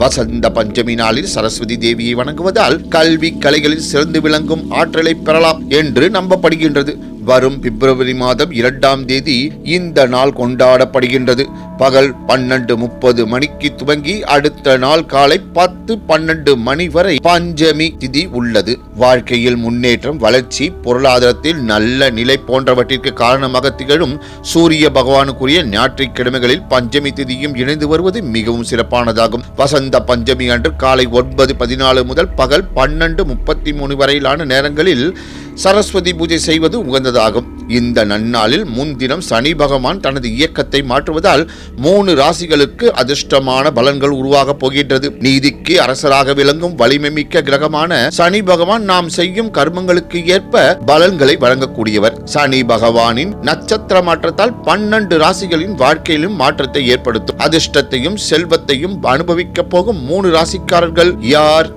வசந்த பஞ்சமி நாளில் சரஸ்வதி தேவியை வணங்குவதால் கல்வி கலைகளில் சிறந்து விளங்கும் ஆற்றலை பெறலாம் என்று நம்பப்படுகின்றது. வரும் பிப்ரவரி மாதம் 2ஆம் தேதி இந்த நாள் கொண்டாடப்படுகின்றது. பகல் 12:30 மணிக்கு துவங்கி அடுத்த நாள் காலை 10-12 மணி வரை பஞ்சமி திதி உள்ளது. வாழ்க்கையில் முன்னேற்றம், வளர்ச்சி, பொருளாதாரத்தில் நல்ல நிலை போன்றவற்றிற்கு காரணமாக திகழும் சூரிய பகவானுக்குரிய ஞாயிற்றுக்கிழமைகளில் பஞ்சமி திதியும் இணைந்து வருவது மிகவும் சிறப்பானதாகும். வசந்த பஞ்சமி அன்று காலை 9:14 முதல் பகல் 12:33 வரையிலான நேரங்களில் சரஸ்வதி பூஜை செய்வது உகந்ததாகும். இந்த நன்னாளில் முன்தினம் சனி பகவான் தனது இயக்கத்தை மாற்றுவதால் 3 ராசிகளுக்கு அதிர்ஷ்டமான பலன்கள் உருவாக போகின்றது. நீதிக்கு அரசராக விளங்கும் வலிமை மிக்க கிரகமான சனி பகவான் நாம் செய்யும் கர்மங்களுக்கு ஏற்ப பலன்களை வழங்கக்கூடியவர். சனி பகவானின் நட்சத்திர மாற்றத்தால் 12 ராசிகளின் வாழ்க்கையிலும் மாற்றத்தை ஏற்படுத்தும். அதிர்ஷ்டத்தையும் செல்வத்தையும் அனுபவிக்க போகும் 3 ராசிக்காரர்கள் யார்?